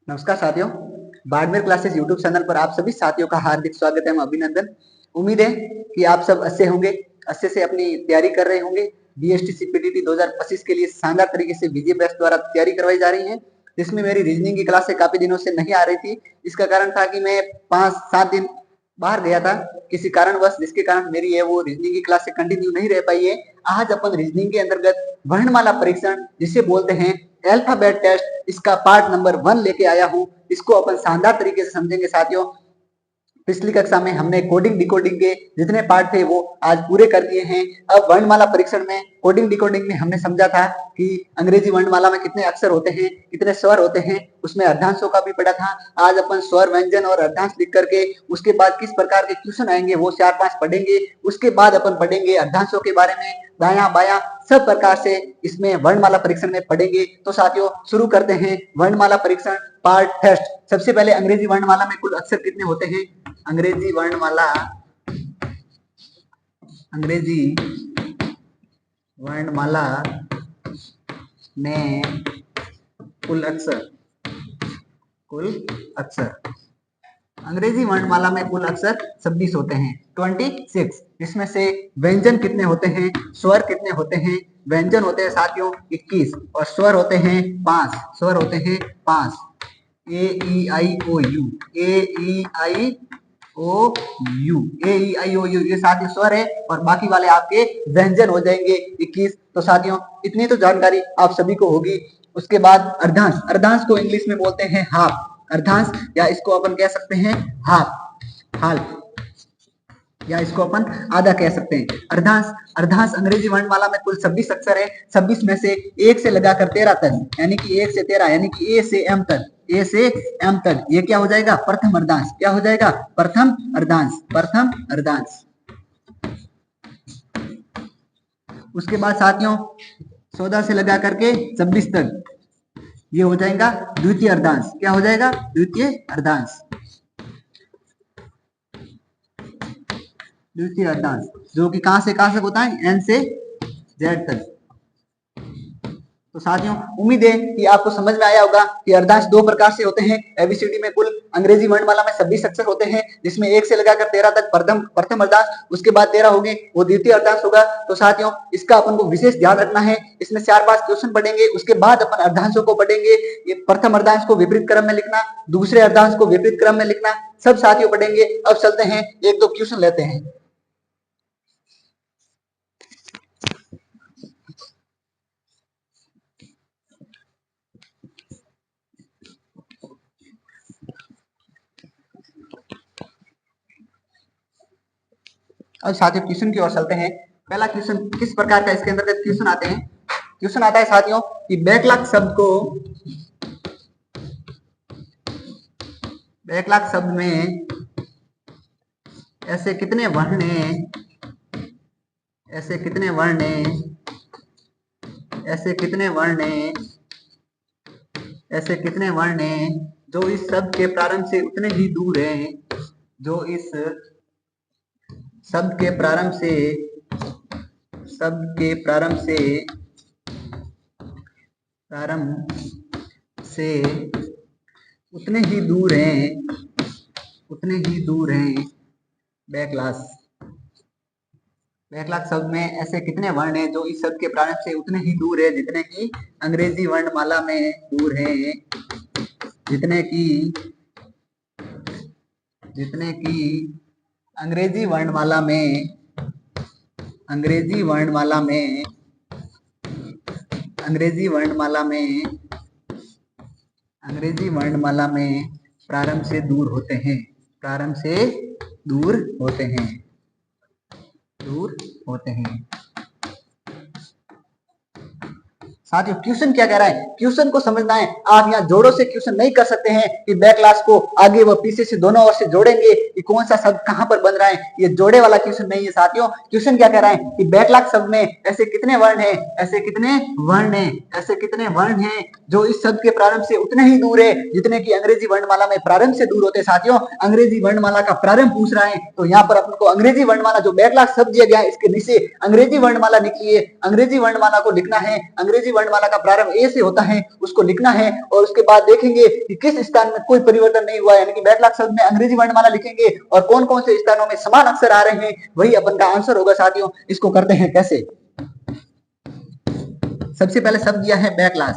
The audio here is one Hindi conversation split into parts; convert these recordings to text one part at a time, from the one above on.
नमस्कार साथियों, बाड़मेर क्लासेस यूट्यूब चैनल पर आप सभी साथियों का हार्दिक स्वागत है। अभिनंदन। उम्मीद है कि आप सब अच्छे होंगे, अच्छे से अपनी तैयारी कर रहे होंगे। बीएसटी सीपीटीटी 2025 के लिए शानदार तरीके से विजय बैच द्वारा तैयारी करवाई जा रही है, जिसमें मेरी रीजनिंग की क्लासें काफी दिनों से नहीं आ रही थी। इसका कारण था कि मैं 5-7 दिन बाहर गया था किसी कारणवश, जिसके कारण मेरी वो रीजनिंग की क्लासें कंटिन्यू नहीं रह पाई है। आज अपन रीजनिंग के अंतर्गत वर्णमाला परीक्षण जिसे बोलते हैं अल्फाबेट टेस्ट, इसका पार्ट नंबर 1 लेके आया हूं। इसको अपन शानदार तरीके से समझेंगे साथियों। पिछली कक्षा में हमने कोडिंग डिकोडिंग के जितने पार्ट थे वो आज पूरे कर दिए हैं। अब वर्णमाला परीक्षण में कोडिंग डिकोडिंग में हमने समझा था कि अंग्रेजी वर्णमाला में कितने अक्षर होते हैं, कितने स्वर होते हैं, उसमें अर्धांशों का भी पढ़ा था। आज अपन स्वर, व्यंजन और अर्धांश लिख करके उसके बाद किस प्रकार के क्वेश्चन आएंगे वो 4-5 पढ़ेंगे। उसके बाद अपन पढ़ेंगे अर्धांशों के बारे में, दायां बायां सब प्रकार से इसमें वर्णमाला परीक्षण में पढ़ेंगे। तो साथियों शुरू करते हैं वर्णमाला परीक्षण पार्ट टेस्ट। सबसे पहले अंग्रेजी वर्णमाला में कुल अक्षर कितने होते हैं? अंग्रेजी वर्णमाला में कुल अक्षर अंग्रेजी वर्णमाला में कुल अक्षर 26 होते हैं, 26। इसमें से व्यंजन कितने होते हैं, स्वर कितने होते हैं? व्यंजन होते हैं साथियों 21 और स्वर होते हैं 5। ए ई आई ओ यू, ये साथियों स्वर है और बाकी वाले आपके व्यंजन हो जाएंगे 21। तो साथियों इतनी तो जानकारी आप सभी को होगी। उसके बाद अर्धांश को इंग्लिश में बोलते हैं हाफ। अर्धांश या इसको अपन कह सकते हैं हाफ, या इसको अपन आधा कह सकते हैं। अर्धांश अंग्रेजी वर्णमाला में कुल 26 अक्षर है। 26 में से 1 से लगाकर 13 तक, यानी कि 1 से 13, यानी कि ए से एम तक, ये क्या हो जाएगा? प्रथम अर्धांश। क्या हो जाएगा? प्रथम अर्धांश। उसके बाद साथियों 14 से लगा करके 26 तक ये हो जाएगा द्वितीय अर्धांश। क्या हो जाएगा? द्वितीय अर्धांश, जो कि कहां से कहां तक होता है? एन से जेड तक। तो साथियों उम्मीद है कि आपको समझ में आया होगा कि अर्धांश 2 प्रकार से होते हैं। एबीसीडी में कुल अंग्रेजी वर्णमाला में 26 अक्षर होते हैं, जिसमें 1 से लगाकर 13 तक प्रथम अर्धांश, उसके बाद 13 होंगे वो द्वितीय अर्धांश होगा। तो साथियों इसका अपन को विशेष ध्यान रखना है। इसमें 4-5 क्वेश्चन पढ़ेंगे, उसके बाद अपन अर्धांशों को पढ़ेंगे। ये प्रथम अर्धांश को विपरीत क्रम में लिखना, दूसरे अर्धांश को विपरीत क्रम में लिखना, सब साथियों पढ़ेंगे। अब चलते हैं 1-2 क्वेश्चन लेते हैं। अब साथियों क्वेश्चन की ओर चलते हैं। पहला क्वेश्चन किस प्रकार का इसके अंतर्गत क्वेश्चन आते हैं? क्वेश्चन आता है साथियों कि बैकलॉग शब्द में ऐसे कितने वर्ण हैं जो इस शब्द के प्रारंभ से उतने ही दूर हैं, जो इस शब्द के प्रारंभ से उतने ही दूर हैं। बैकलॉग शब्द में ऐसे कितने वर्ण हैं जो इस शब्द के प्रारंभ से उतने ही दूर है, जितने की अंग्रेजी वर्णमाला में दूर हैं, जितने की अंग्रेजी वर्णमाला में प्रारंभ से दूर होते हैं। साथियों क्वेश्चन क्या कह रहा है? क्वेश्चन को समझना है। आप यहाँ जोड़ों से क्वेश्चन नहीं कर सकते हैं कि बैक क्लास को आगे व पीछे से दोनों ओर से जोड़ेंगे कि कौन सा शब्द कहां पर बन रहा है। ये जोड़े वाला क्वेश्चन नहीं है साथियों। क्वेश्चन क्या कह रहा है कि बैकलॉग शब्द में ऐसे कितने वर्ण हैं जो इस शब्द के प्रारंभ से उतने ही दूर है, जितने की अंग्रेजी वर्णमाला में प्रारंभ से दूर होते हैं। साथियों अंग्रेजी वर्णमाला का प्रारंभ पूछ रहा है, तो यहाँ पर अपन को अंग्रेजी वर्णमाला जो बैकलॉग शब्द दिया गया है इसके नीचे अंग्रेजी वर्णमाला निकली है, अंग्रेजी वर्णमाला को लिखना है। अंग्रेजी वर्णमाला का प्रारंभ ए से होता है उसको लिखना है, और उसके बाद देखेंगे कि किस स्थान में कोई परिवर्तन नहीं हुआ, यानी कि बैकलॉग शब्द में अंग्रेजी वर्णमाला लिखेंगे और कौन कौन से स्थानों में समान अक्षर आ रहे हैं, वही अपन का आंसर होगा साथियों। इसको करते हैं कैसे। सबसे पहले शब्द दिया है बैकलॉग।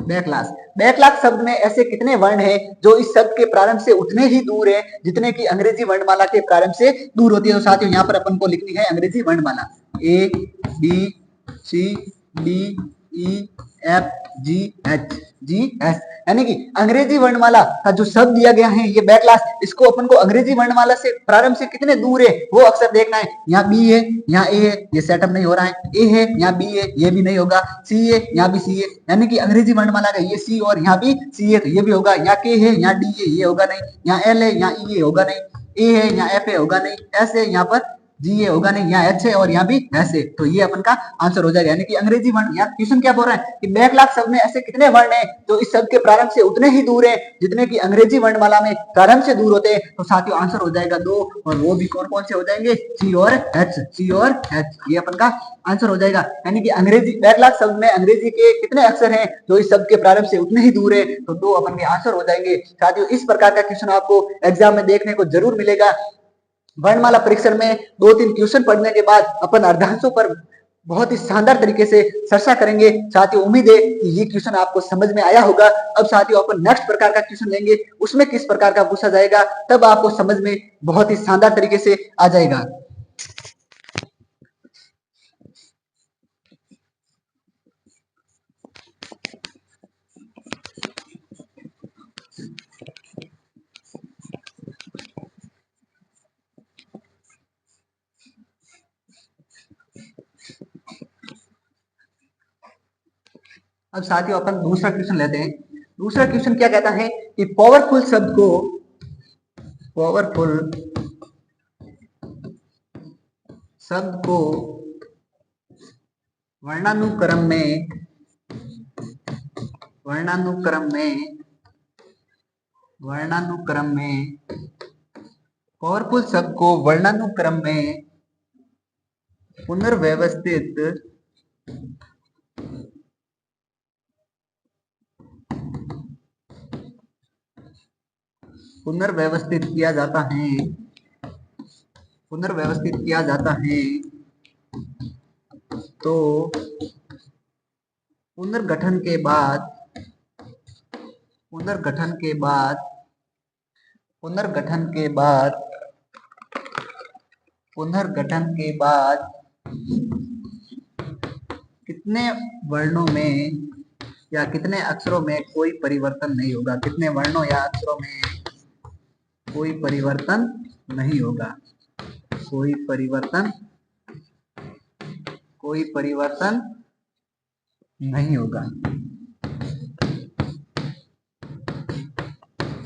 बैकलॉग, बैकलॉग शब्द में ऐसे कितने वर्ण हैं जो इस शब्द के प्रारंभ से उतने ही दूर है जितने की अंग्रेजी वर्णमाला के प्रारंभ से दूर होती है। तो साथियों यहाँ पर अपन को लिखनी है अंग्रेजी वर्णमाला A B C D E F G H G S, यानी कि अंग्रेजी वर्णमाला का जो शब्द दिया गया है ये बैकलॉग, इसको अपन को अंग्रेजी वर्णमाला से प्रारंभ से कितने दूर है वो अक्षर देखना है। यहाँ बी है, यहाँ ए है, ये सेटअप नहीं हो रहा है, ए है, यहाँ बी है, ये भी नहीं होगा, सी है, यहाँ भी सी है, यानी कि अंग्रेजी वर्णमाला का ये सी और यहाँ भी सी है तो ये भी होगा, यहाँ के है, यहाँ डी है, ये होगा नहीं, यहाँ एल है, यहाँ ई है, होगा नहीं, ए है, यहाँ एफ है, होगा नहीं, एस है, यहाँ पर जी ये होगा नहीं, यहाँ एच है और यहाँ भी एस है, तो ये अपन का आंसर हो जाएगा। यानी कि अंग्रेजी वर्ण, यहाँ क्वेश्चन क्या बोल रहा है कि बैकलॉग शब्द में ऐसे कितने वर्ण हैं जो इस शब्द के प्रारंभ से उतने ही दूर है जितने की अंग्रेजी वर्णमाला में प्रारंभ से दूर होते हैं। तो साथियों आंसर हो जाएगा 2, और वो भी कौन कौन से हो जाएंगे, सी और एच, सी और एच, ये अपन का आंसर हो जाएगा। यानी कि अंग्रेजी बैकलॉग शब्द में अंग्रेजी के कितने अक्षर हैं जो इस शब्द के प्रारंभ से उतने ही दूर है, तो 2 अपन के आंसर हो जाएंगे। साथियों इस प्रकार का क्वेश्चन आपको एग्जाम में देखने को जरूर मिलेगा। वर्णमाला परीक्षण में 2-3 क्वेश्चन पढ़ने के बाद अपन अर्धांशों पर बहुत ही शानदार तरीके से चर्चा करेंगे। साथियों उम्मीद है कि ये क्वेश्चन आपको समझ में आया होगा। अब साथियों अपन नेक्स्ट प्रकार का क्वेश्चन लेंगे, उसमें किस प्रकार का पूछा जाएगा तब आपको समझ में बहुत ही शानदार तरीके से आ जाएगा। अब साथियों अपन दूसरा क्वेश्चन लेते हैं। दूसरा क्वेश्चन क्या कहता है कि पावरफुल शब्द को वर्णानुक्रम में पावरफुल शब्द को वर्णानुक्रम में पुनर्व्यवस्थित किया जाता है तो पुनर्गठन के बाद कितने वर्णों में या कितने अक्षरों में कोई परिवर्तन नहीं होगा, कितने वर्णों या अक्षरों में कोई परिवर्तन नहीं होगा, कोई परिवर्तन नहीं होगा।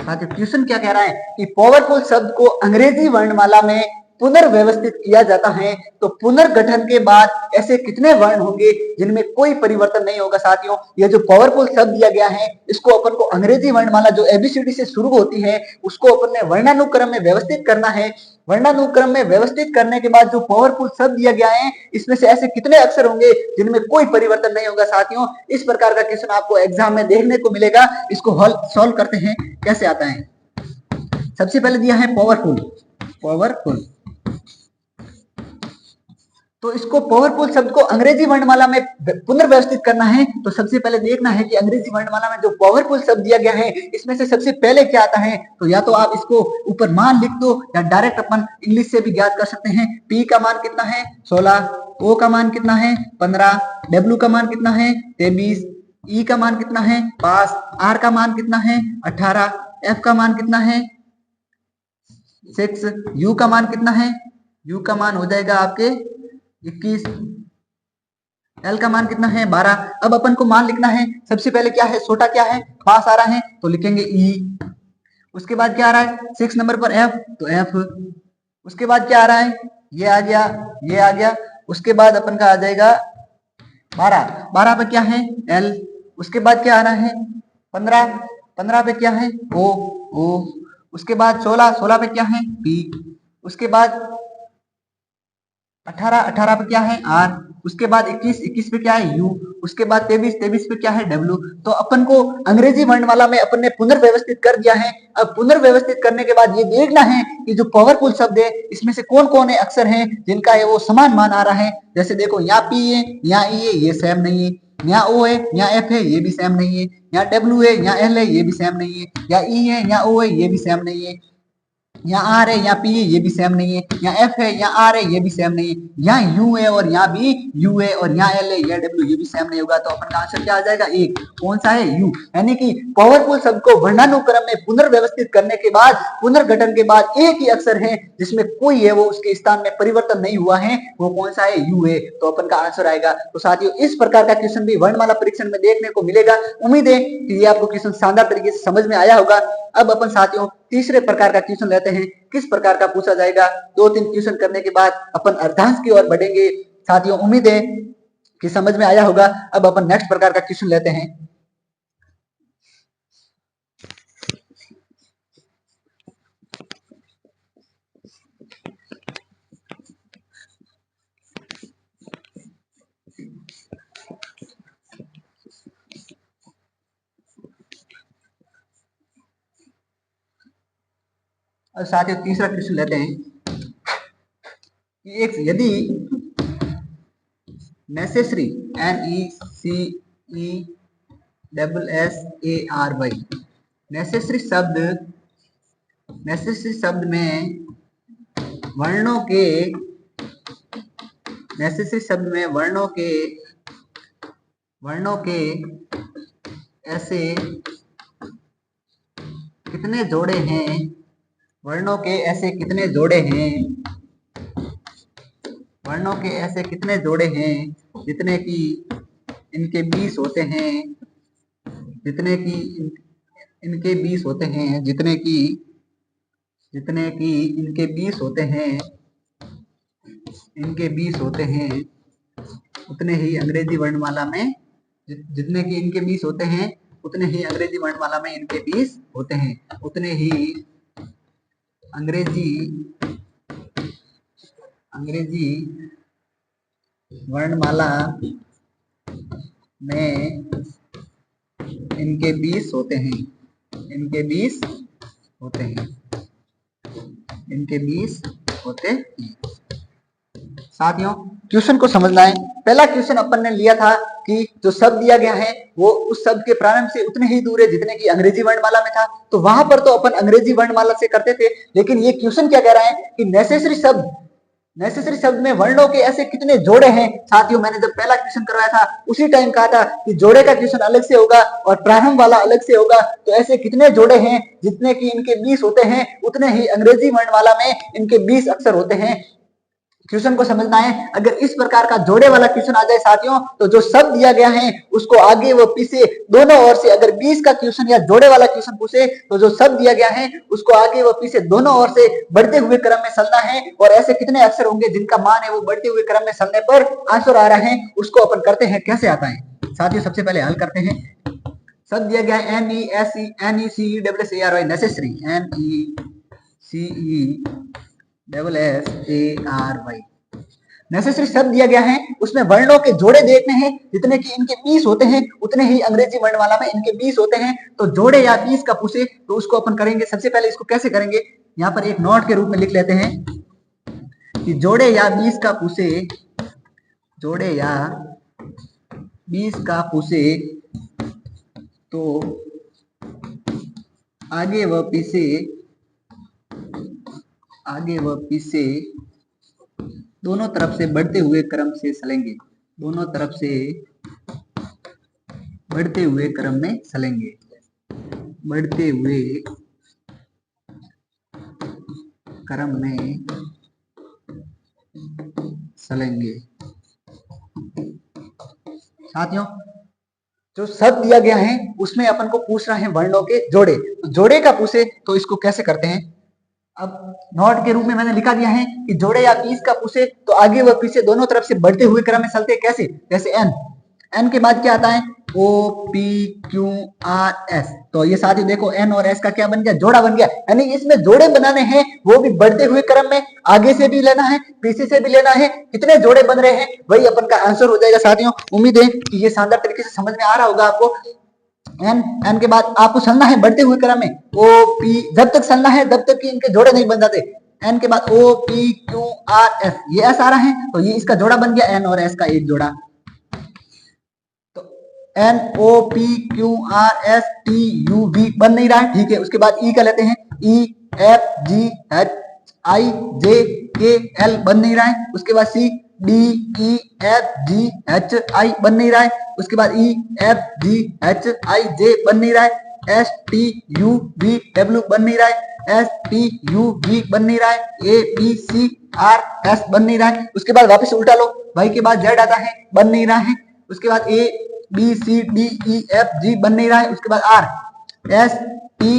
साथियों क्वेश्चन क्या कह रहा है कि पावरफुल शब्द को अंग्रेजी वर्णमाला में पुनर्व्यवस्थित किया जाता है तो पुनर्गठन के बाद ऐसे कितने वर्ण होंगे जिनमें कोई परिवर्तन नहीं होगा। साथियों यह जो पावरफुल शब्द दिया गया है इसको अपन को अंग्रेजी वर्णमाला जो एबीसीडी से शुरू होती है उसको अपन ने वर्णानुक्रम में व्यवस्थित करना है। वर्णानुक्रम में व्यवस्थित करने के बाद जो पावरफुल शब्द दिया गया है इसमें से ऐसे कितने अक्षर होंगे जिनमें कोई परिवर्तन नहीं होगा। साथियों इस प्रकार का क्वेश्चन आपको एग्जाम में देखने को मिलेगा। इसको सॉल्व करते हैं, कैसे आता है। सबसे पहले दिया है पावरफुल, तो इसको पावरफुल शब्द को अंग्रेजी वर्णमाला में पुनर्व्यवस्थित करना है तो सबसे पहले देखना है कि अंग्रेजी वर्णमाला में जो पावरफुल शब्द दिया गया है इसमें से सबसे पहले क्या आता है। तो या तो आप इसको ऊपर मान लिख दो या डायरेक्ट अपन इंग्लिश से भी ज्ञात कर सकते हैं। पी का मान कितना है 16, ओ का मान कितना है 15, डब्ल्यू का मान कितना है 23, ई का मान कितना है 5, आर का मान कितना है 18, एफ का मान कितना है 6, यू का मान कितना है, यू का मान हो जाएगा आपके 21, एल का मान कितना है 12। अब अपन को मान लिखना है। सबसे पहले क्या है, छोटा क्या है 5 आ रहा है तो लिखेंगे ई। उसके बाद क्या आ रहा है 6 नंबर पर एफ तो एफ। उसके बाद क्या आ रहा है ये आ गया, ये आ गया। उसके बाद अपन का आ जाएगा 12 पे क्या है एल। उसके बाद क्या आ रहा है 15 पे क्या है ओ। उसके बाद 16 पे क्या है पी। उसके बाद 18 पे क्या है आर, उसके बाद 21 पे क्या है यू, उसके बाद 23 पे क्या है डब्ल्यू। तो अपन को अंग्रेजी वर्णमाला में अपन ने पुनर्व्यवस्थित कर दिया है। अब पुनर्व्यवस्थित करने के बाद ये देखना है कि जो पावरफुल शब्द है इसमें से कौन कौन है अक्षर हैं जिनका है वो समान मान आ रहा है। जैसे देखो यहाँ पी है, यहाँ ई है, ये सेम नहीं है। यहाँ ओ है, यहाँ एफ है, ये भी सेम नहीं है। यहाँ डब्ल्यू है, यहाँ एल है, ये भी सेम नहीं है। यहाँ ई है, यहाँ ओ है, ये भी सेम नहीं है। यहाँ आर है, यहाँ पी है, ये भी सेम नहीं है। यहाँ एफ है, यहाँ आर है, ये भी सेम नहीं है। यहाँ यू है और यहाँ भी यू है, और यहाँ एल है, यहाँ डब्ल्यू, ये भी सेम नहीं होगा। तो अपन का आंसर क्या आ जाएगा? एक। कौन सा है? यू। यानी कि पावरफुल शब्द को वर्णानुक्रम में पुनर्व्यवस्थित करने के बाद, पुनर्गठन के बाद एक ही अक्षर है जिसमें कोई है वो उसके स्थान में परिवर्तन नहीं हुआ है, वो कौन सा है? यू है। तो अपन का आंसर आएगा। तो साथियों इस प्रकार का क्वेश्चन भी वर्णमाला परीक्षण में देखने को मिलेगा। उम्मीद है कि ये आपको क्वेश्चन शानदार तरीके से समझ में आया होगा। अब अपन साथियों तीसरे प्रकार का क्वेश्चन लेते हैं। किस प्रकार का पूछा जाएगा? 2-3 क्वेश्चन करने के बाद अपन अर्धांश की ओर बढ़ेंगे। साथियों उम्मीद है कि समझ में आया होगा। अब अपन नेक्स्ट प्रकार का क्वेश्चन लेते हैं। अब साथियों तीसरा क्वेश्चन लेते हैं कि एक यदि नेसेसरी NECESSARY नेसेसरी शब्द में वर्णों के ऐसे कितने जोड़े हैं? वर्णों के ऐसे कितने जोड़े हैं? वर्णों के ऐसे कितने जोड़े हैं जितने कि इनके 20 होते हैं, जितने कि इनके 20 होते हैं, जितने कि इनके 20 होते हैं, इनके 20 होते हैं, उतने ही अंग्रेजी वर्णमाला में, जितने कि इनके 20 होते हैं उतने ही अंग्रेजी वर्णमाला में इनके 20 होते हैं, उतने ही अंग्रेजी वर्णमाला में इनके 20 होते हैं, इनके 20 होते हैं, इनके 20 होते हैं। साथियों क्वेश्चन को समझना है। पहला क्वेश्चन अपन ने लिया था कि जो शब्द दिया गया है वो उस शब्द के प्रारंभ से उतने ही दूर है जितने की अंग्रेजी वर्णमाला में था। तो वहां पर तो अपन अंग्रेजी वर्णमाला से करते थे, लेकिन ये क्वेश्चन क्या कह रहा है कि नेसेसरी शब्द में वर्णों के ऐसे कितने जोड़े हैं। साथियों मैंने जब पहला क्वेश्चन करवाया था उसी टाइम कहा था कि जोड़े का क्वेश्चन अलग से होगा और प्रारंभ वाला अलग से होगा। तो ऐसे कितने जोड़े हैं जितने कि इनके 20 होते हैं, उतने ही अंग्रेजी वर्णमाला में इनके 20 अक्षर होते हैं। क्वेश्चन को समझना है। अगर इस प्रकार का जोड़े वाला क्वेश्चन आ जाए साथियों, तो जो शब्द दिया गया है उसको आगे व पीछे दोनों ओर से, अगर 20 का क्वेश्चन या जोड़े वाला क्वेश्चन पूछे तो जो शब्द दिया गया है उसको आगे व पीछे दोनों ओर से बढ़ते हुए क्रम में चलना है। और ऐसे कितने अक्षर होंगे जिनका मान है वो बढ़ते हुए क्रम में चलने पर आंसर आ रहा है, उसको अपन करते हैं। कैसे आता है साथियों? सबसे पहले हल करते हैं। शब्द दिया गया है NECESSARY नेसेसरी, NECESSARY नेसेसरी शब्द दिया गया है। उसमें वर्णों के जोड़े देखने हैं, जितने कि इनके 20 होते हैं उतने ही अंग्रेजी वर्णमाला में इनके 20 होते हैं। तो जोड़े या 20 का पूछे तो उसको अपन करेंगे। सबसे पहले इसको कैसे करेंगे, यहाँ पर एक नोट के रूप में लिख लेते हैं कि जोड़े या 20 का पूछे, जोड़े या 20 का पूछे तो आगे व पीछे दोनों तरफ से बढ़ते हुए क्रम से चलेंगे, दोनों तरफ से बढ़ते हुए क्रम में चलेंगे, बढ़ते हुए क्रम में चलेंगे। साथियों जो शब्द दिया गया है उसमें अपन को पूछ रहे हैं वर्णों के जोड़े। तो जोड़े का पूछे तो इसको कैसे करते हैं? अब नोट के रूप में मैंने लिखा दिया है कि जोड़े या 20 का पूछे तो आगे व पीछे दोनों तरफ से बढ़ते हुए क्रम में चलते कैसे? जैसे एन के बाद क्या आता है O P Q R S. तो ये साथियों देखो एन और एस का क्या बन गया, जोड़ा बन गया। यानी इसमें जोड़े बनाने हैं, वो भी बढ़ते हुए क्रम में, आगे से भी लेना है पीछे से भी लेना है। कितने जोड़े बन रहे हैं वही अपन का आंसर हो जाएगा साथियों। उम्मीद है कि ये शानदार तरीके से समझ में आ रहा होगा आपको। एन एन के बाद आपको चलना है बढ़ते हुए क्रम में, ओ पी जब तक चलना है जब तक कि इनके जोड़े नहीं बन जाते। एन के बाद O P Q R S, ये एस आ रहा है तो ये इसका जोड़ा बन गया, एन और एस का एक जोड़ा। तो N O P Q R S T U V बन नहीं रहा है, ठीक है। उसके बाद ई का लेते हैं, ई F G H I J K L बन नहीं रहा है। उसके बाद C D E F G H I बन नहीं रहा है। उसके बाद ई F G H I J बन नहीं रहा है। S T U V W बन नहीं रहा है। एस टी यू वी बन नहीं रहा है। A B C R S बन नहीं रहा है। उसके बाद वापस उल्टा लो, वाई के बाद जेड आता है, बन नहीं रहा है। उसके बाद A B C D E F G बन नहीं रहा है। उसके बाद R S T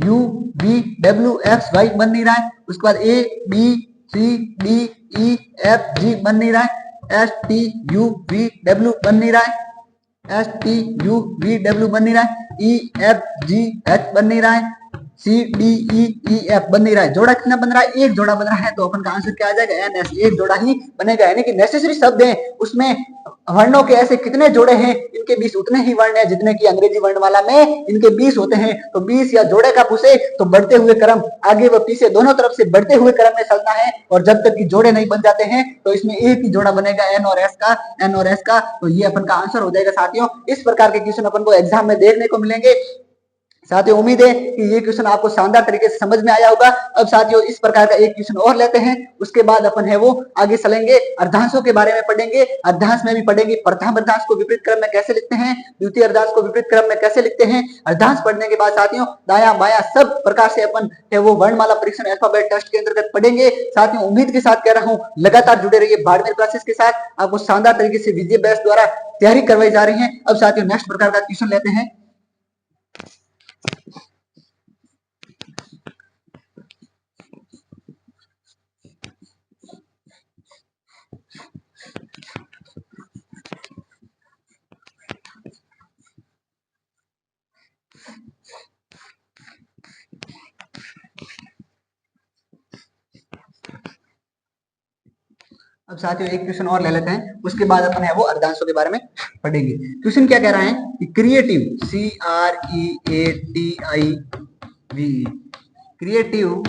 U V W X Y बन नहीं रहा है। उसके बाद A B C D E F G बन नहीं रहा है। S T U V W बन नहीं रहा है। S T U V W बन नहीं रहा है। ई एफ जी एच बन नहीं रहा है। सी डी ई ई एफ बन नहीं रहा है। जोड़ा कितना बन रहा है, एक जोड़ा बन रहा है। तो अपन का आंसर क्या आ जाएगा, एन एस, एक जोड़ा ही बनेगा। यानी कि नेसेसरी शब्द है, उसमें वर्णों के ऐसे कितने जोड़े हैं, इनके 20 उतने ही वर्ण हैं जितने की अंग्रेजी वर्णमाला में इनके 20 होते हैं। तो 20 या जोड़े का पूछे तो बढ़ते हुए क्रम, आगे व पीछे दोनों तरफ से बढ़ते हुए क्रम में चलना है। और जब तक कि जोड़े नहीं बन जाते हैं तो इसमें एक ही जोड़ा बनेगा, एन और एस का, एन और एस का। तो ये अपन का आंसर हो जाएगा साथियों। इस प्रकार के क्वेश्चन अपन को एग्जाम में देखने को मिलेंगे। साथियों उम्मीद है कि ये क्वेश्चन आपको शानदार तरीके से समझ में आया होगा। अब साथियों इस प्रकार का एक क्वेश्चन और लेते हैं, उसके बाद अपन है वो आगे चलेंगे, अर्धांशों के बारे में पढ़ेंगे। अर्धांश में भी पढ़ेंगे प्रथम अर्धांश को विपरीत क्रम में कैसे लिखते हैं, द्वितीय अर्धांश को विपरीत क्रम में कैसे लिखते हैं। अर्धांश पढ़ने के बाद साथियों दायां बायां सब प्रकार से अपन है वो वर्णमाला परीक्षण अल्फाबेट टेस्ट के अंतर्गत पढ़ेंगे। साथियों उम्मीद के साथ कह रहा हूं लगातार जुड़े रहिए बाड़मेर क्लासेस के साथ। आपको शानदार तरीके से विजय बैच द्वारा तैयारी करवाई जा रही है। अब साथियों नेक्स्ट प्रकार का क्वेश्चन लेते हैं। अब साथियों एक क्वेश्चन और ले लेते हैं, उसके बाद अपन है वो अर्धांशों के बारे में पढ़ेंगे। क्वेश्चन क्या कह रहा है कि creative, C R E A T I V, creative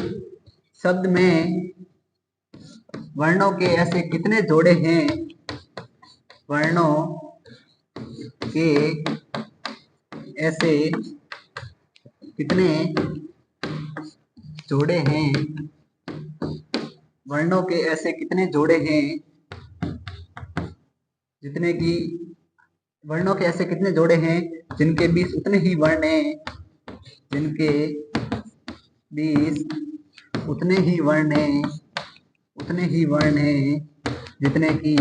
शब्द में वर्णों के ऐसे कितने जोड़े हैं, वर्णों के ऐसे कितने जोड़े हैं, वर्णों के ऐसे कितने जोड़े हैं जितने की, वर्णों के ऐसे कितने जोड़े हैं जिनके 20 उतने ही वर्ण हैं, जिनके 20 उतने ही वर्ण हैं, उतने ही वर्ण हैं जितने की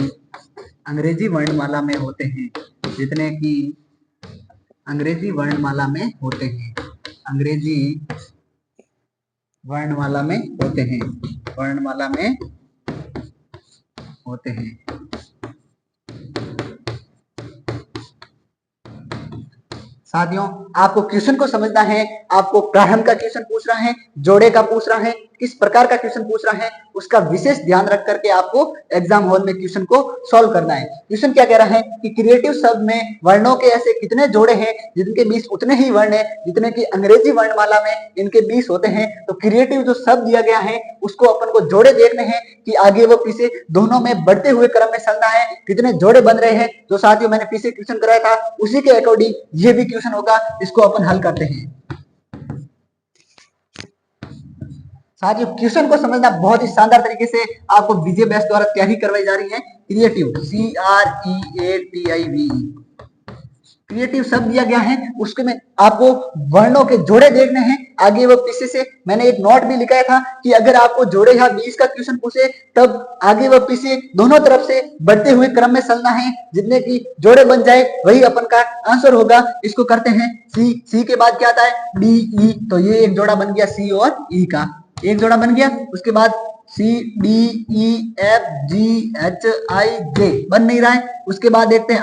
अंग्रेजी वर्णमाला में होते हैं, जितने की अंग्रेजी वर्णमाला में होते हैं, अंग्रेजी वर्णमाला में होते हैं, वर्णमाला में होते हैं। साथियों आपको क्वेश्चन को समझना है, आपको प्रारंभ का क्वेश्चन पूछ रहा है, जोड़े का पूछ रहा है, किस प्रकार का क्वेश्चन पूछ रहा है, उसका विशेष ध्यान रख करके आपको एग्जाम हॉल में क्वेश्चन को सॉल्व करना है। क्वेश्चन क्या कह रहा है कि क्रिएटिव शब्द में वर्णों के ऐसे कितने जोड़े हैं जिनके 20 उतने ही वर्ण हैं जितने की अंग्रेजी वर्णमाला में इनके 20 होते हैं। तो क्रिएटिव जो शब्द दिया गया है उसको अपन को जोड़े देखने हैं कि आगे व पीछे दोनों में बढ़ते हुए क्रम में चलना है, कितने जोड़े बन रहे हैं। जो साथियों मैंने पीछे क्वेश्चन कराया था उसी के अकॉर्डिंग ये भी क्वेश्चन होगा, इसको अपन हल करते हैं। साथियों क्वेश्चन को समझना बहुत ही शानदार तरीके से आपको विजय बैच द्वारा तैयारी करवाई जा रही है। Creative, C R E A T I V, creative शब्द दिया गया है, उसके में आपको वर्णों के जोड़े देखने हैं आगे व पीछे से। मैंने एक नोट भी लिखा था कि अगर आपको जोड़े या 20 का क्वेश्चन पूछे तब आगे व पीछे दोनों तरफ से बढ़ते हुए क्रम में चलना है, जितने की जोड़े बन जाए वही अपन का आंसर होगा। इसको करते हैं, सी के बाद क्या आता है, डी ई, तो ये एक जोड़ा बन गया सी और ई का, एक जोड़ा बन गया। उसके बाद C D E F G H I J बन नहीं रहा है। उसके बाद देखते हैं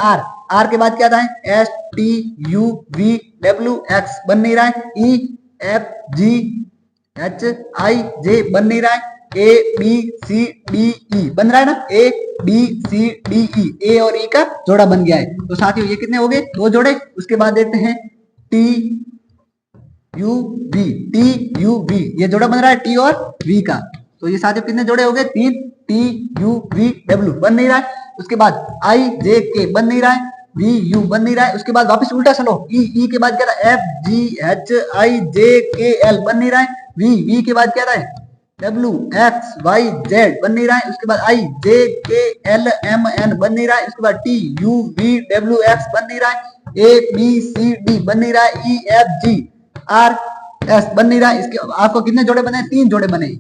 आर के बाद क्या था, S T U V W x बन नहीं रहा है, ई F G H I J बन नहीं रहा है, ए बी सी डी ई बन रहा है ना, ए बी सी डी ई, ए और ई का जोड़ा बन गया है। तो साथियों ये कितने हो गए, दो जोड़े। उसके बाद देखते हैं T U V, T U V, ये जोड़ा बन रहा है टी और वी का। तो ये साथियों कितने जोड़े हो गए, तीन। टी यू वी डब्ल्यू बन नहीं रहा है। उसके बाद आई जे के बन नहीं रहा है, वी यू बन नहीं रहा है। उसके बाद वापस उल्टा चलो, ई के बाद क्या था, F G H I J K L बन नहीं रहा है, वी के बाद क्या था, डब्ल्यू एक्स वाई जेड बन नहीं रहा है। उसके बाद आई J K L M N बन नहीं रहा है। उसके बाद T U V W x बन नहीं रहा है, ए बी सी डी बन नहीं रहा है, ई एफ जी आर एस बन नहीं रहा है। इसके आपको कितने जोड़े बने, तीन जोड़े बने।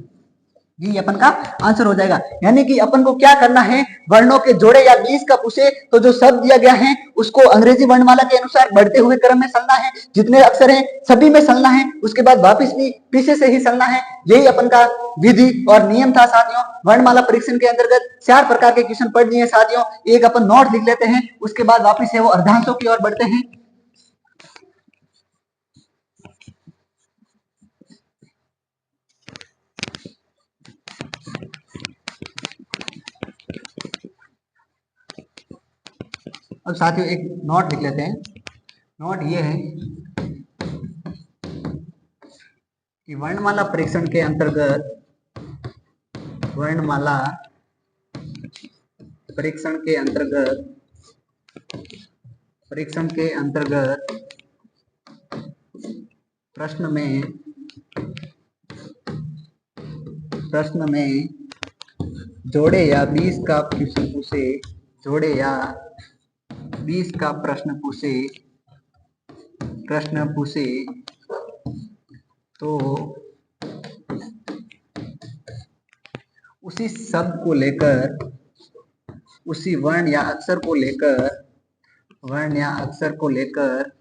ये अपन का आंसर हो जाएगा। यानी कि अपन को क्या करना है, वर्णों के जोड़े या बीज का पूछे तो जो शब्द दिया गया है उसको अंग्रेजी वर्णमाला के अनुसार बढ़ते हुए क्रम में चलना है, जितने अक्षर हैं सभी में चलना है। उसके बाद वापिस भी पीछे से ही चलना है। यही अपन का विधि और नियम था साथियों। वर्णमाला परीक्षण के अंतर्गत 4 प्रकार के क्वेश्चन पढ़ लिए साथियों। एक अपन नोट लिख लेते हैं, उसके बाद वापिस है वो अर्धांशों की ओर बढ़ते हैं। अब साथियों एक नोट लिख लेते हैं। नोट ये है कि वर्णमाला परीक्षण के अंतर्गत, वर्णमाला परीक्षण के अंतर्गत, परीक्षण के अंतर्गत प्रश्न में जोड़े या बीज का क्वेश्चन पूछे, जोड़े या बीज का प्रश्न पूछे तो उसी शब्द को लेकर, उसी वर्ण या अक्षर को लेकर, वर्ण या अक्षर को लेकर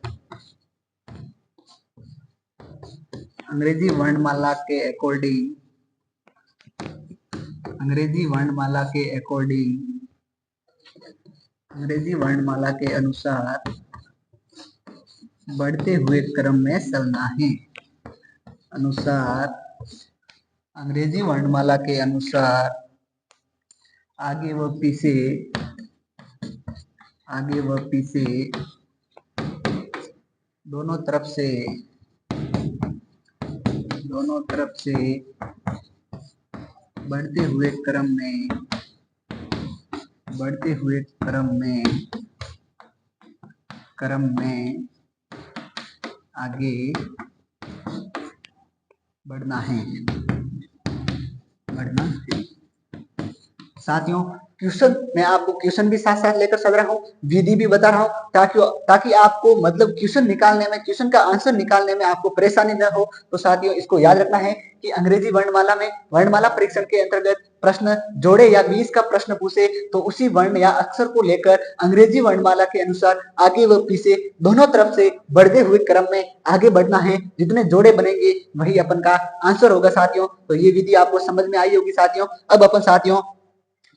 अंग्रेजी वर्णमाला के अकॉर्डिंग, अंग्रेजी वर्णमाला के अकॉर्डिंग, अंग्रेजी वर्णमाला के अनुसार बढ़ते हुए क्रम में चलना है। अनुसार, अंग्रेजी वर्णमाला के अनुसार आगे व पीछे, आगे व पीछे दोनों तरफ से, दोनों तरफ से बढ़ते हुए क्रम में, बढ़ते हुए क्रम में आगे बढ़ना है, बढ़ना है। साथियों क्वेश्चन मैं आपको क्वेश्चन भी साथ साथ लेकर चल रहा हूँ, विधि भी बता रहा हूँ, ताकि आपको मतलब क्वेश्चन निकालने में, क्वेश्चन का आंसर निकालने में आपको परेशानी न हो। तो साथियों इसको याद रखना है कि अंग्रेजी वर्णमाला में, वर्णमाला परीक्षण के अंतर्गत प्रश्न जोड़े या बीज का प्रश्न पूछे तो उसी वर्ण या अक्षर को लेकर अंग्रेजी वर्णमाला के अनुसार आगे व पीछे दोनों तरफ से बढ़ते हुए क्रम में आगे बढ़ना है। जितने जोड़े बनेंगे वही अपन का आंसर होगा साथियों। तो ये विधि आपको समझ में आई होगी साथियों। अब अपन साथियों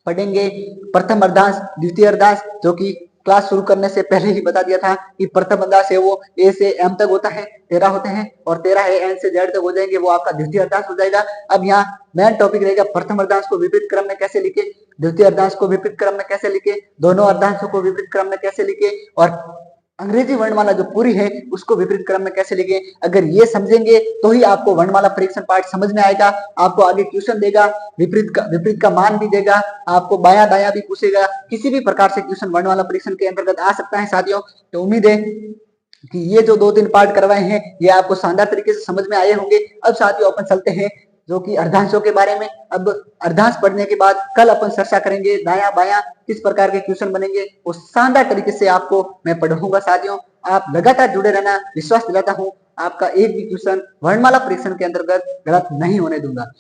पढ़ेंगे प्रथम अर्धांश, द्वितीय अर्धांश, जो कि क्लास शुरू करने से पहले ही बता दिया था कि प्रथम अर्धांश है वो ए से एम तक होता है, 13 होते हैं, और 13 है एन से जेड तक हो जाएंगे, वो आपका द्वितीय अर्धांश हो जाएगा। अब यहाँ मेन टॉपिक रहेगा प्रथम अर्धांश को विपरीत क्रम में कैसे लिखे, द्वितीय अर्धांश को विपरीत क्रम में कैसे लिखे, दोनों अर्धांशों को विपरीत क्रम में कैसे लिखे, और अंग्रेजी वर्णमाला जो पूरी है उसको विपरीत क्रम में कैसे लिखें। अगर ये समझेंगे तो ही आपको वर्णमाला परीक्षण पाठ समझ में आएगा। आपको आगे क्वेश्चन देगा, विपरीत का मान भी देगा, आपको बाया दाया भी पूछेगा, किसी भी प्रकार से क्वेश्चन वर्णमाला परीक्षण के अंतर्गत आ सकता है साथियों। तो उम्मीद है कि ये जो 2-3 पार्ट करवाए हैं ये आपको शानदार तरीके से समझ में आए होंगे। अब साथियों अपन चलते हैं जो कि अर्धांशों के बारे में। अब अर्धांश पढ़ने के बाद कल अपन चर्चा करेंगे दाया बाया किस प्रकार के क्वेश्चन बनेंगे, वो शानदार तरीके से आपको मैं पढ़ाऊंगा साथियों। आप लगातार जुड़े रहना, विश्वास दिलाता हूं आपका एक भी क्वेश्चन वर्णमाला परीक्षण के अंतर्गत गलत नहीं होने दूंगा।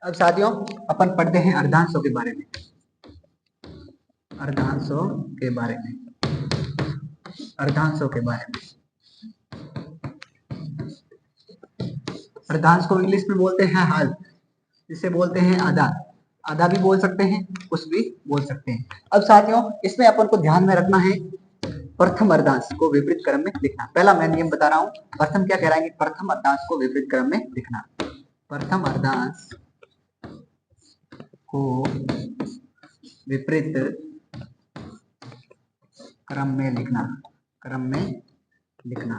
अब साथियों अपन पढ़ते हैं अर्धांशों के बारे में। अर्धांशों के बारे में, अर्धांशों के बारे में। अर्धांश को इंग्लिश में बोलते हैं हाल, जिसे बोलते हैं आधा। आधा भी बोल सकते हैं, कुछ भी बोल सकते हैं। अब साथियों इसमें अपन को ध्यान में रखना है प्रथम अर्धांश को विपरीत क्रम में लिखना। पहला मैं नियम बता रहा हूं। प्रथम क्या कह रहा है कि प्रथम अर्धांश को विपरीत क्रम में लिखना। प्रथम अर्धांश को विपरीत क्रम में लिखना, क्रम में लिखना।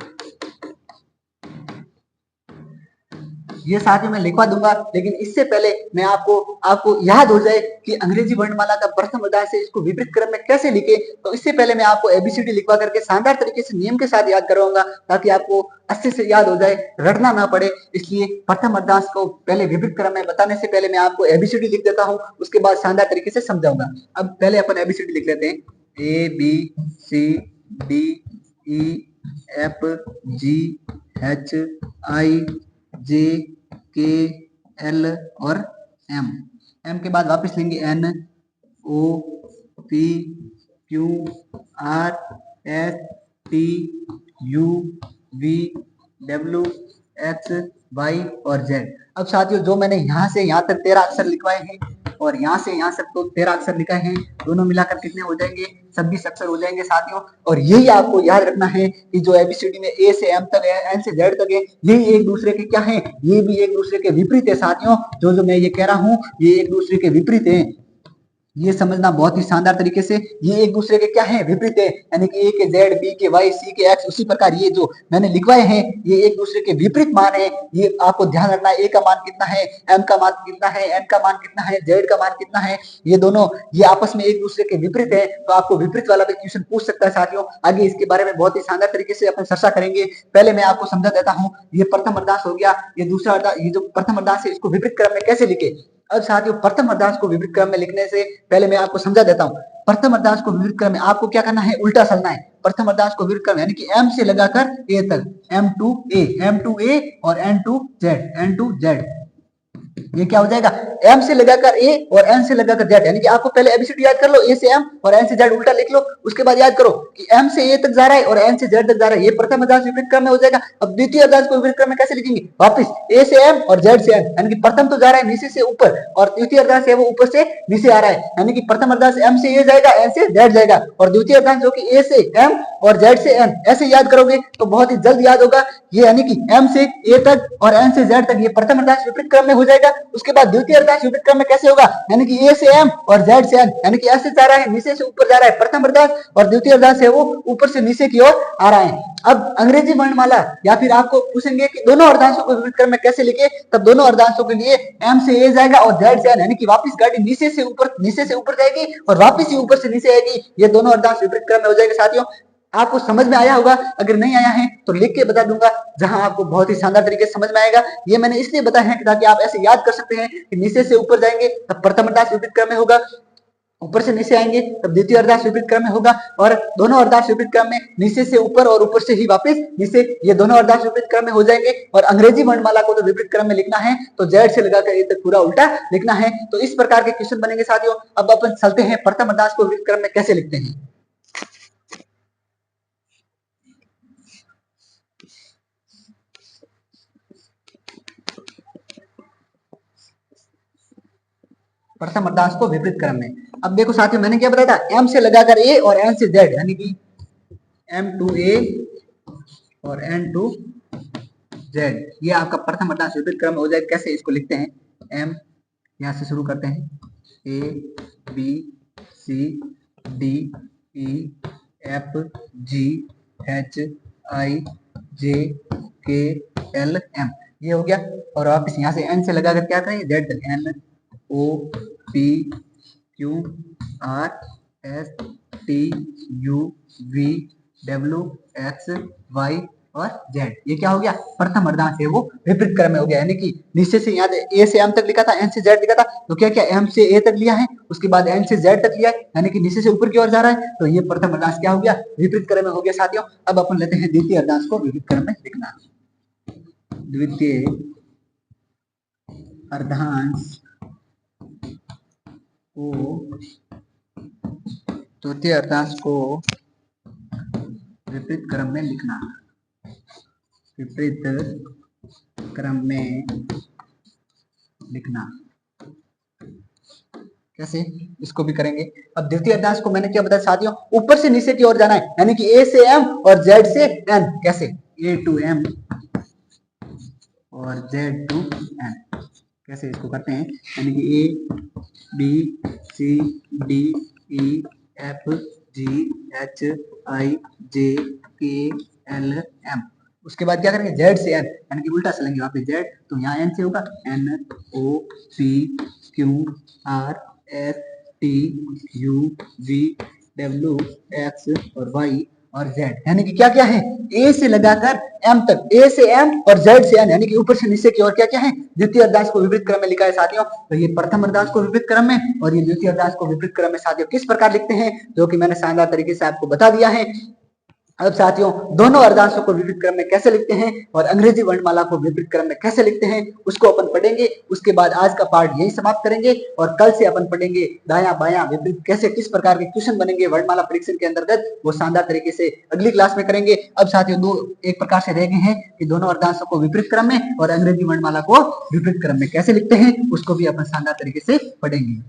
ये साथियों मैं लिखवा दूंगा, लेकिन इससे पहले मैं आपको याद हो जाए कि अंग्रेजी वर्णमाला का प्रथम अर्धांश से इसको विपरीत क्रम में कैसे लिखे, तो इससे पहले मैं आपको एबीसीडी लिखवा करके शानदार तरीके से नियम के साथ याद करवाऊंगा, ताकि आपको अच्छे से याद हो जाए, रटना ना पड़े। इसलिए प्रथम अर्धांश को पहले विपरीत क्रम में बताने से पहले मैं आपको एबीसीडी लिख देता हूँ, उसके बाद शानदार तरीके से समझाऊंगा। अब पहले अपन एबीसीडी लिख लेते हैं। A B C D E F G H I J K L और एम। एम के बाद वापस लेंगे N O P Q R S T U V W X Y और जेड। अब साथियों जो मैंने यहाँ से यहाँ तक 13 अक्षर लिखवाए हैं और यहाँ से यहाँ तक तो 13 अक्षर लिखा है, दोनों मिलाकर कितने हो जाएंगे? 26 अक्षर हो जाएंगे साथियों। और यही आपको याद रखना है कि जो एबीसीडी में ए से एम तक है, एन से जेड तक है, यही एक दूसरे के क्या है? ये भी एक दूसरे के विपरीत है साथियों। जो मैं ये कह रहा हूँ ये एक दूसरे के विपरीत है, ये समझना बहुत ही शानदार तरीके से। ये एक दूसरे के क्या है? विपरीत है, यानी कि ए के जेड, बी के वाई, सी के एक्स। उसी प्रकार ये जो मैंने लिखवाए हैं ये एक दूसरे के विपरीत मान है। ये आपको ध्यान रखना है। ए का मान कितना है, एम का मान कितना है, एन का मान कितना है, जेड का मान कितना है, ये दोनों ये आपस में एक दूसरे के विपरीत है। तो आपको विपरीत वाला भी क्वेश्चन पूछ सकता है साथियों। आगे इसके बारे में बहुत ही शानदार तरीके से अपन चर्चा करेंगे। पहले मैं आपको समझा देता हूँ। ये प्रथम अर्धांश हो गया, ये दूसरा अर्धांश, ये जो प्रथम अर्धांश है इसको विपरीत क्रम में कैसे लिखे। अब साथियों प्रथम अर्धांश को विपरीत क्रम में लिखने से पहले मैं आपको समझा देता हूं। प्रथम अर्धांश को विपरीत क्रम में आपको क्या करना है? उल्टा चलना है। प्रथम अर्धांश को विपरीत क्रम यानी कि एम से लगाकर ए तक, एम टू ए और एन टू जेड। ये क्या हो जाएगा? एम से लगाकर ए और एन से लगाकर जेड। यानी कि आपको पहले एबीसीडी याद कर लो, ए से एम और एन से जेड उल्टा लिख लो। उसके बाद याद करो कि एम से ए तक जा रहा है और एन से जेड तक जा रहा है। ये प्रथम अर्धांश विपरीत क्रम में हो जाएगा। अब द्वितीय अर्धांश को विपरीत क्रम में कैसे लिखेंगे? वापस ए से एम और जेड से एन, यानी कि प्रथम तो जा रहा है नीचे से ऊपर और द्वितीय अर्धांश है वो ऊपर से नीचे आ रहा है। यानी कि प्रथम अर्धांश एम से ए जाएगा, एन से जेड जाएगा, और द्वितीय अर्धांश जो कि ए से एम और जेड से एन। ऐसे याद करोगे तो बहुत ही जल्द याद होगा। ये यानी कि एम से ए तक और एन से जेड तक ये प्रथम अर्धांश विपरीत क्रम में हो जाएगा। उसके बाद द्वितीय अर्धांश विपरीत क्रम में कैसे होगा? यानी कि ए से एम और जेड से एन, यानी कि ऐसे जा रहा है, नीचे से ऊपर जा रहा है प्रथम अर्धांश, और द्वितीय अर्धांश है वो ऊपर से नीचे की ओर आ रहा है। अब अंग्रेजी वर्णमाला या फिर आपको पूछेंगे कि दोनों अर्धांशों को विपरीत क्रम में कैसे लिखे, तब दोनों अर्धांशों के लिए एम से ए जाएगा और जेड से एन, यानी कि वापस गाड़ी नीचे से ऊपर जाएगी और वापस ही ऊपर से नीचे आएगी। ये दोनों अर्धांश विपरीत क्रम में हो जाएंगे साथियों। आपको समझ में आया होगा। अगर नहीं आया है तो लिख के बता दूंगा, जहां आपको बहुत ही शानदार तरीके से समझ में आएगा। ये मैंने इसलिए बताया है ताकि आप ऐसे याद कर सकते हैं कि नीचे से ऊपर जाएंगे तब प्रथम अर्धांश विपरीत क्रम में होगा, ऊपर से नीचे आएंगे तब द्वितीय अर्धांश विपरीत क्रम में होगा, और दोनों अर्धांश विपरीत क्रम में नीचे से ऊपर और ऊपर से ही वापस नीचे, ये दोनों अर्धांश विपरीत क्रम में हो जाएंगे। और अंग्रेजी वर्णमाला को तो विपरीत क्रम में लिखना है तो जेड से लगाकर ए तक पूरा उल्टा लिखना है। तो इस प्रकार के क्वेश्चन बनेंगे साथियों। अब अपन चलते हैं प्रथम अर्धांश को विपरीत क्रम में कैसे लिखते हैं। प्रथम अर्धांश को विपरीत क्रम में। अब देखो साथियों मैंने क्या बताया था, एम से लगाकर ए और एन से जेड, यानी कि एम टू ए और एन टू जेड, ये आपका प्रथम अर्धांश विपरीत क्रम में हो जाएगा। कैसे इसको लिखते हैं? एम यहां से शुरू करते हैं, A B C D E F G H I J K L M, ये हो गया। और वापिस यहाँ से एन से लगाकर क्या करेंगे? जेड तक, N O P Q R S T U V W X Y और जेड। ये क्या हो गया? प्रथम अर्धांश है वो विपरीत क्रम में हो गया। यानी कि नीचे से यहाँ ए से एम तक लिखा था, एन से जेड लिखा था, तो क्या क्या एम से ए तक लिया है, उसके बाद एन से जेड तक लिया है, यानी कि नीचे से ऊपर की ओर जा रहा है। तो ये प्रथम अर्धांश क्या हो गया? विपरीत क्रम में हो गया साथियों। अब अपन लेते हैं द्वितीय अर्धांश को विपरीत क्रम में लिखना। द्वितीय अर्धांश तृतीय अर्धांश को विपरीत क्रम में लिखना, विपरीत क्रम में लिखना। कैसे, इसको भी करेंगे। अब द्वितीय अर्धांश को मैंने क्या बताया साथियों, ऊपर से नीचे की ओर जाना है, यानी कि ए से एम और जेड से एन। कैसे, ए टू एम और जेड टू एन। कैसे इसको करते हैं, यानी कि A B C D E F G H I J K L M. उसके बाद क्या करेंगे, जेड से एन, यानी कि उल्टा चलेंगे वहां पे जेड, तो यहाँ एन से होगा N O P Q R S T U V W X और वाई और जेड, यानी कि क्या क्या है, ए से लगाकर एम तक, ए से एम और जेड से एन, यानी कि ऊपर से नीचे की ओर क्या क्या है, द्वितीय अर्धांश को विपरीत क्रम में लिखा है साथियों। तो ये प्रथम अर्धांश को विपरीत क्रम में और ये द्वितीय अर्धांश को विपरीत क्रम में साथियों किस प्रकार लिखते हैं, जो कि मैंने शानदार तरीके से आपको बता दिया है। अब साथियों दोनों अर्धांशों को विपरीत क्रम में कैसे लिखते हैं और अंग्रेजी वर्णमाला को विपरीत क्रम में कैसे लिखते हैं उसको अपन पढ़ेंगे। उसके बाद आज का पार्ट यही समाप्त करेंगे और कल से अपन पढ़ेंगे दायां बायां विपरीत कैसे किस प्रकार के क्वेश्चन बनेंगे वर्णमाला परीक्षण के अंतर्गत, वो शानदार तरीके से अगली क्लास में करेंगे। अब साथियों दो एक प्रकार से रह गए हैं कि दोनों अर्धांशों को विपरीत क्रम में और अंग्रेजी वर्णमाला को विपरीत क्रम में कैसे लिखते हैं उसको भी अपन शानदार तरीके से पढ़ेंगे।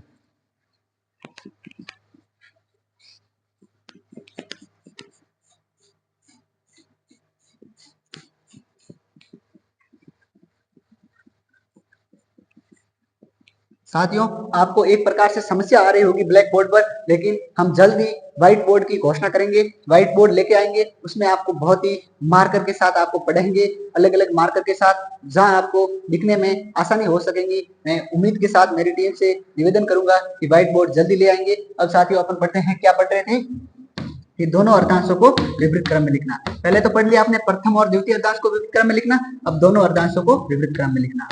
साथियों आपको एक प्रकार से समस्या आ रही होगी ब्लैक बोर्ड पर, लेकिन हम जल्द ही व्हाइट बोर्ड की घोषणा करेंगे, व्हाइट बोर्ड लेके आएंगे, उसमें आपको बहुत ही मार्कर के साथ आपको पढ़ेंगे, अलग अलग मार्कर के साथ, जहां आपको लिखने में आसानी हो सकेगी। मैं उम्मीद के साथ मेरी टीम से निवेदन करूंगा कि व्हाइट बोर्ड जल्दी ले आएंगे। अब साथियों अपन पढ़ते हैं, क्या पढ़ रहे थे कि दोनों अर्धांशों को विपरीत क्रम में लिखना। पहले तो पढ़ लिया आपने प्रथम और द्वितीय अर्धांश को विपरीत क्रम में लिखना, अब दोनों अर्धांशों को विपरीत क्रम में लिखना।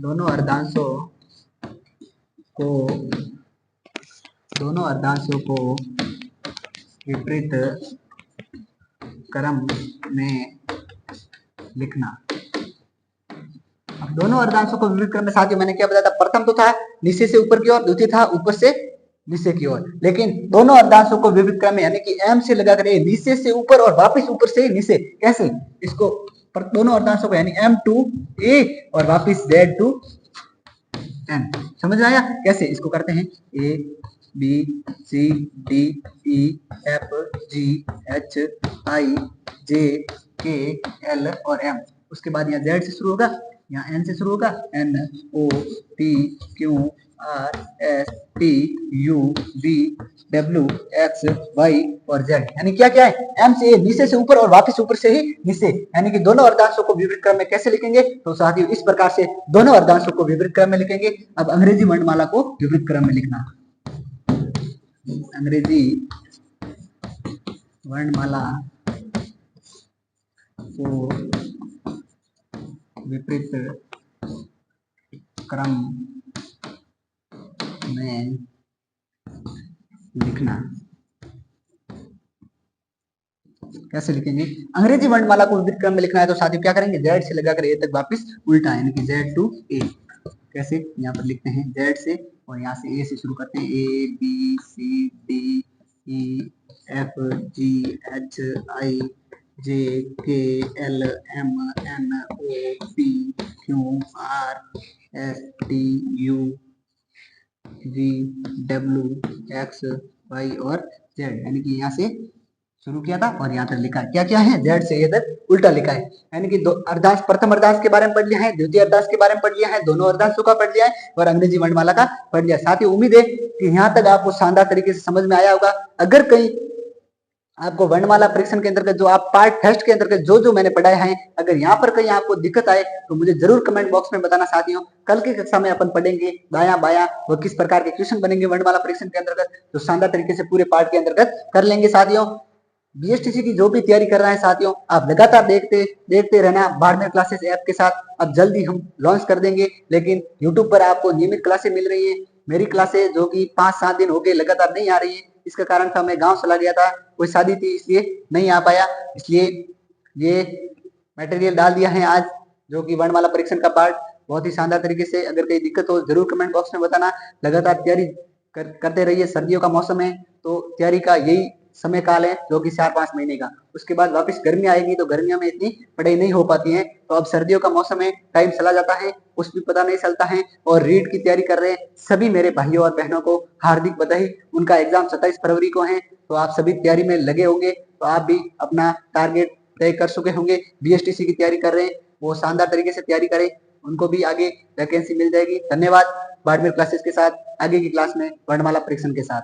दोनों अर्धांशों को विपरीत क्रम में लिखना। अब दोनों अर्धांशों को विपरीत क्रम में साथियों मैंने क्या बताया था, प्रथम तो था नीचे से ऊपर की ओर, द्वितीय था ऊपर से नीचे की ओर, लेकिन दोनों अर्धांशों को विपरीत क्रम में यानी कि एम से लगाकर ए, नीचे से ऊपर और वापस ऊपर से नीचे। कैसे, इसको दोनों अर्धांशों को यानी एम टू ए और वापस जेड टू एन, समझ आया। कैसे इसको करते हैं, A B C D E F G H I J K L और एम। उसके बाद यहाँ जेड से शुरू होगा, यहाँ एन से शुरू होगा, N O P Q R S T U V W X Y और जेड, यानी क्या क्या है, एम से नीचे से ऊपर और वापस ऊपर से ही नीचे, यानी कि दोनों अर्धांशों को विपरीत क्रम में कैसे लिखेंगे, तो साथियों इस प्रकार से दोनों अर्धांशों को विपरीत क्रम में लिखेंगे। अब अंग्रेजी वर्णमाला को विपरीत क्रम में लिखना। अंग्रेजी वर्णमाला को विपरीत क्रम में लिखना। कैसे लिखेंगे, अंग्रेजी वर्णमाला को विपरीत क्रम में लिखना है तो साथियों क्या करेंगे, जेड से लगाकर ए तक वापस उल्टा, यानी कि जेड टू ए। कैसे, यहाँ पर लिखते हैं जेड से और यहाँ से ए से शुरू करते हैं, A B C D E F G H I J K L M N O P Q R S T U V W X Y और जेड, यानी कि यहाँ से शुरू किया था और यहाँ तक लिखा है। क्या क्या है, जेड से ये तक उल्टा लिखा है, यानी कि दो अर्धांश, प्रथम अर्धांश के बारे में पढ़ लिया है, द्वितीय अर्धांश के बारे में पढ़ लिया है, दोनों अर्धांशों का पढ़ लिया है और अंग्रेजी वर्णमाला का पढ़ लिया। साथ ही उम्मीद है कि यहाँ तक आपको शानदार तरीके से समझ में आया होगा। अगर कहीं आपको वर्णमाला परीक्षण के अंतर्गत जो आप पार्ट टेस्ट के अंतर्गत जो जो मैंने पढ़ाया है, अगर यहाँ पर कहीं आपको दिक्कत आए तो मुझे जरूर कमेंट बॉक्स में बताना साथियों। कल की कक्षा में अपन पढ़ेंगे दायां बायां वो किस प्रकार के क्वेश्चन बनेंगे वर्णमाला परीक्षण के अंतर्गत, तो शानदार तरीके से पूरे पार्ट के अंतर्गत कर लेंगे साथियों। बीएसटीसी की जो भी तैयारी कर रहे हैं साथियों, आप लगातार देखते रहना बाड़मेर क्लासेस ऐप के साथ। अब जल्दी हम लॉन्च कर देंगे, लेकिन यूट्यूब पर आपको नियमित क्लासेस मिल रही है। मेरी क्लासेस जो कि 5-7 दिन हो गए लगातार नहीं आ रही है, इसका कारण था मैं गांव चला गया था, कोई शादी थी इसलिए नहीं आ पाया, इसलिए ये मटेरियल डाल दिया है आज, जो कि वर्णमाला परीक्षण का पार्ट बहुत ही शानदार तरीके से। अगर कोई दिक्कत हो जरूर कमेंट बॉक्स में बताना। लगातार तैयारी करते रहिए। सर्दियों का मौसम है तो तैयारी का यही समय काल है जो कि 4-5 महीने का। उसके बाद वापस गर्मी आएगी तो गर्मियों में इतनी पढ़ाई नहीं हो पाती है। तो अब सर्दियों का मौसम है, टाइम चला जाता है, कुछ भी पता नहीं चलता है। और रीट की तैयारी कर रहे हैं सभी मेरे भाइयों और बहनों को हार्दिक बधाई। उनका एग्जाम 27 फरवरी को है, तो आप सभी तैयारी में लगे होंगे, तो आप भी अपना टारगेट तय कर चुके होंगे। बीएसटीसी की तैयारी कर रहे हैं, वो शानदार तरीके से तैयारी करें, उनको भी आगे वैकेंसी मिल जाएगी। धन्यवाद। बाड़मेर क्लासेस के साथ आगे की क्लास में वर्णमाला परीक्षण के साथ।